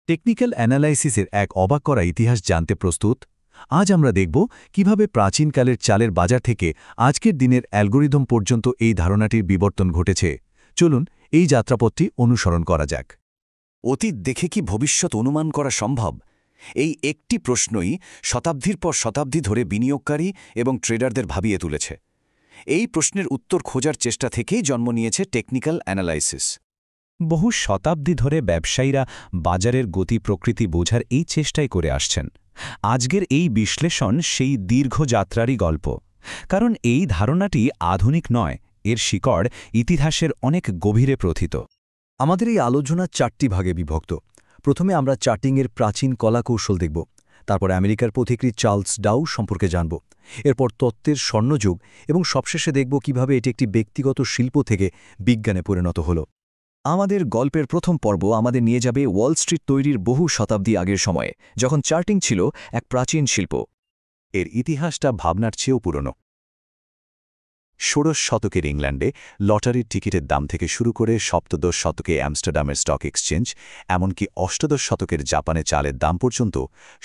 Technical অ্যানালাইসিসের এক অবাক করা ইতিহাস জানতে প্রস্তুত? আজ আমরা দেখব কিভাবে প্রাচীনকালের চালের বাজার থেকে আজকের দিনের অ্যালগোরিদম পর্যন্ত এই ধারণাটির বিবর্তন ঘটেছে। চলুন এই যাত্রাপথটি অনুসরণ করা যাক। অতীত দেখে কি ভবিষ্যৎ অনুমান করা সম্ভব? এই একটি প্রশ্নই শতাব্দীর পর শতাব্দী ধরে বিনিয়োগকারী এবং ট্রেডারদের ভাবিয়ে তুলেছে। এই প্রশ্নের উত্তর খোঁজার চেষ্টা থেকেই জন্ম নিয়েছে টেকনিক্যাল অ্যানালাইসিস। বহু শতাব্দী ধরে ব্যবসায়ীরা বাজারের গতি প্রকৃতি বোঝার এই চেষ্টাই করে আসছেন। আজকের এই বিশ্লেষণ সেই দীর্ঘ যাত্রারই গল্প। কারণ এই ধারণাটি আধুনিক নয়, এর শিকড় ইতিহাসের অনেক গভীরে প্রথিত। আমাদের এই আলোচনা 4টি ভাগে বিভক্ত। প্রথমে আমরা চার্টিংয়ের প্রাচীন কলাকৌশল দেখব, তারপর আমেরিকার পথিকৃৎ চার্লস ডাউ সম্পর্কে জানব, এরপর তত্ত্বের স্বর্ণযুগ এবং সবশেষে দেখব কিভাবে এটি একটি ব্যক্তিগত শিল্প থেকে বিজ্ঞানে পরিণত হল। আমাদের গল্পের প্রথম পর্ব আমাদের নিয়ে যাবে ওয়াল স্ট্রিট তৈরির বহু শতাব্দী আগের সময়ে, যখন চার্টিং ছিল এক প্রাচীন শিল্প। এর ইতিহাসটা ভাবনার চেয়েও পুরনো। ১৬শ শতকের ইংল্যান্ডে লটারির টিকিটের দাম থেকে শুরু করে সপ্তদশ শতকে অ্যামস্টারডামের স্টক এক্সচেঞ্জ, এমনকি অষ্টাদশ শতকের জাপানে চালের দাম পর্যন্ত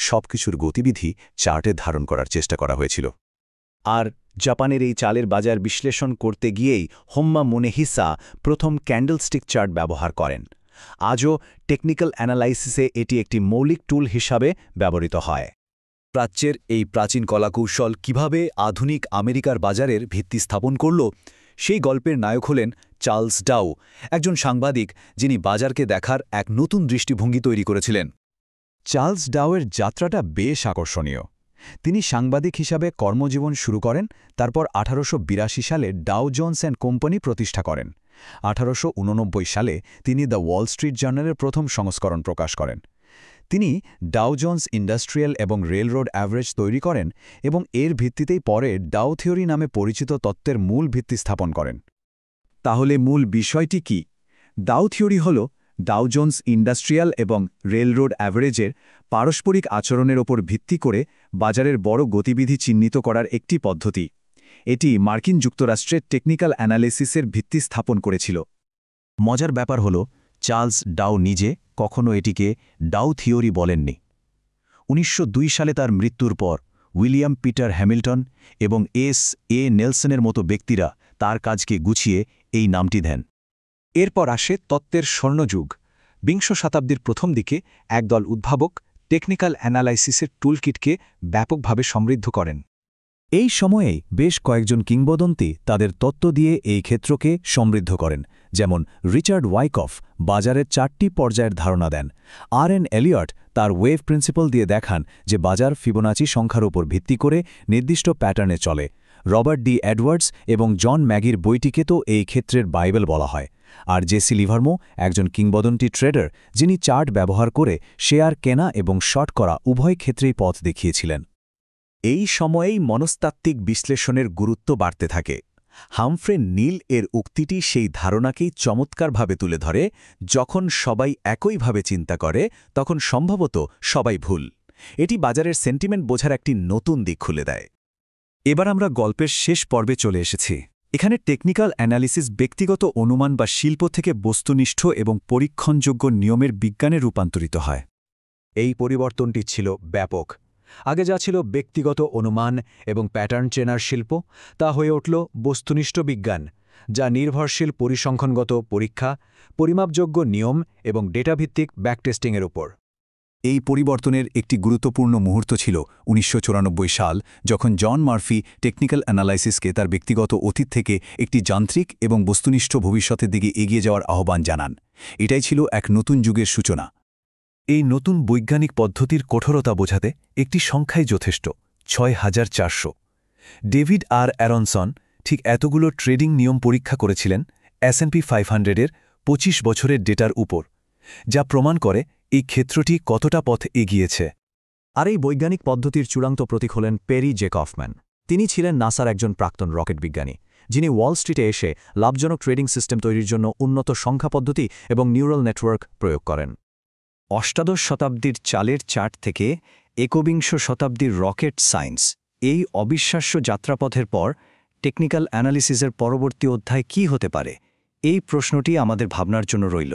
সবকিছুর গতিবিধি চার্টে ধারণ করার চেষ্টা করা হয়েছিল। আর জাপানের এই চালের বাজার বিশ্লেষণ করতে গিয়েই হোম্মা মোনেহিসা প্রথম ক্যান্ডেলস্টিক চার্ট ব্যবহার করেন। আজও টেকনিক্যাল অ্যানালাইসিসে এটি একটি মৌলিক টুল হিসাবে ব্যবহৃত হয়। প্রাচ্যের এই প্রাচীন কলাকৌশল কিভাবে আধুনিক আমেরিকার বাজারের ভিত্তি স্থাপন করল, সেই গল্পের নায়ক হলেন চার্লস ডাউ, একজন সাংবাদিক যিনি বাজারকে দেখার এক নতুন দৃষ্টিভঙ্গি তৈরি করেছিলেন। চার্লস ডাউয়ের যাত্রাটা বেশ আকর্ষণীয়। তিনি সাংবাদিক হিসাবে কর্মজীবন শুরু করেন, তারপর 1882 সালে ডাউ জোন্স অ্যান্ড কোম্পানি প্রতিষ্ঠা করেন। 1889 সালে তিনি দ্য ওয়াল স্ট্রিট জার্নালের প্রথম সংস্করণ প্রকাশ করেন। তিনি ডাউ জোন্স ইন্ডাস্ট্রিয়াল এবং রেলরোড অ্যাভারেজ তৈরি করেন এবং এর ভিত্তিতেই পরে ডাউ থিওরি নামে পরিচিত তত্ত্বের মূল ভিত্তি স্থাপন করেন। তাহলে মূল বিষয়টি কি? ডাউ থিওরি হল ডাউ জোন্স ইন্ডাস্ট্রিয়াল এবং রেলরোড অ্যাভারেজের পারস্পরিক আচরণের ওপর ভিত্তি করে বাজারের বড় গতিবিধি চিহ্নিত করার একটি পদ্ধতি। এটি মার্কিন যুক্তরাষ্ট্রের টেকনিক্যাল অ্যানালিসিসের ভিত্তি স্থাপন করেছিল। মজার ব্যাপার হল, চার্লস ডাউ নিজে কখনো এটিকে ডাউ থিওরি বলেননি। 1902 সালে তার মৃত্যুর পর উইলিয়াম পিটার হ্যামিল্টন এবং এস.এ. নেলসনের মতো ব্যক্তিরা তার কাজকে গুছিয়ে এই নামটি দেন। এরপর আসে তত্ত্বের স্বর্ণযুগ। বিংশ শতাব্দীর প্রথম দিকে একদল উদ্ভাবক টেকনিক্যাল অ্যানালাইসিসের টুলকিটকে ব্যাপকভাবে সমৃদ্ধ করেন। এই সময়েই বেশ কয়েকজন কিংবদন্তি তাদের তত্ত্ব দিয়ে এই ক্ষেত্রকে সমৃদ্ধ করেন, যেমন রিচার্ড ওয়াইকফ বাজারের 4টি পর্যায়ের ধারণা দেন। আর.এন. এলিয়ট তার ওয়েভ প্রিন্সিপাল দিয়ে দেখান যে বাজার ফিবোনাচি সংখ্যার উপর ভিত্তি করে নির্দিষ্ট প্যাটার্নে চলে। রবার্ট ডি এডওয়ার্ডস এবং জন ম্যাগির বইটিকে তো এই ক্ষেত্রের বাইবেল বলা হয়। আর জেসি লিভারমো একজন কিংবদন্তি ট্রেডার, যিনি চার্ট ব্যবহার করে শেয়ার কেনা এবং শর্ট করা উভয় ক্ষেত্রেই পথ দেখিয়েছিলেন। এই সময়েই মনস্তাত্ত্বিক বিশ্লেষণের গুরুত্ব বাড়তে থাকে। হামফ্রে নীল এর উক্তিটি সেই ধারণাকেই চমৎকারভাবে তুলে ধরে, যখন সবাই একইভাবে চিন্তা করে তখন সম্ভবত সবাই ভুল। এটি বাজারের সেন্টিমেন্ট বোঝার একটি নতুন দিক খুলে দেয়। এবার আমরা গল্পের শেষ পর্বে চলে এসেছি। এখানে টেকনিক্যাল অ্যানালিসিস ব্যক্তিগত অনুমান বা শিল্প থেকে বস্তুনিষ্ঠ এবং পরীক্ষণযোগ্য নিয়মের বিজ্ঞানে রূপান্তরিত হয়। এই পরিবর্তনটি ছিল ব্যাপক। আগে যা ছিল ব্যক্তিগত অনুমান এবং প্যাটার্ন চেনার শিল্প, তা হয়ে উঠল বস্তুনিষ্ঠ বিজ্ঞান, যা নির্ভরশীল পরিসংখ্যানগত পরীক্ষা, পরিমাপযোগ্য নিয়ম এবং ডেটাভিত্তিক ব্যাকটেস্টিংয়ের উপর। এই পরিবর্তনের একটি গুরুত্বপূর্ণ মুহূর্ত ছিল 1994 সাল, যখন জন মার্ফি টেকনিক্যাল অ্যানালাইসিসকে তার ব্যক্তিগত অতীত থেকে একটি যান্ত্রিক এবং বস্তুনিষ্ঠ ভবিষ্যতের দিকে এগিয়ে যাওয়ার আহ্বান জানান। এটাই ছিল এক নতুন যুগের সূচনা। এই নতুন বৈজ্ঞানিক পদ্ধতির কঠোরতা বোঝাতে একটি সংখ্যাই যথেষ্ট, 6400। ডেভিড আর অ্যারনসন ঠিক এতগুলো ট্রেডিং নিয়ম পরীক্ষা করেছিলেন S&P 500-এর 25 বছরের ডেটার উপর, যা প্রমাণ করে এই ক্ষেত্রটি কতটা পথ এগিয়েছে। আর এই বৈজ্ঞানিক পদ্ধতির চূড়ান্ত প্রতীক হলেন পেরি জেকফম্যান। তিনি ছিলেন নাসার একজন প্রাক্তন রকেট বিজ্ঞানী, যিনি ওয়াল স্ট্রিটে এসে লাভজনক ট্রেডিং সিস্টেম তৈরির জন্য উন্নত সংখ্যা পদ্ধতি এবং নিউরাল নেটওয়ার্ক প্রয়োগ করেন। অষ্টাদশ শতাব্দীর চালের চার্ট থেকে একবিংশ শতাব্দীর রকেট সায়েন্স, এই অবিশ্বাস্য যাত্রাপথের পর টেকনিক্যাল অ্যানালিসিসের পরবর্তী অধ্যায় কী হতে পারে, এই প্রশ্নটি আমাদের ভাবনার জন্য রইল।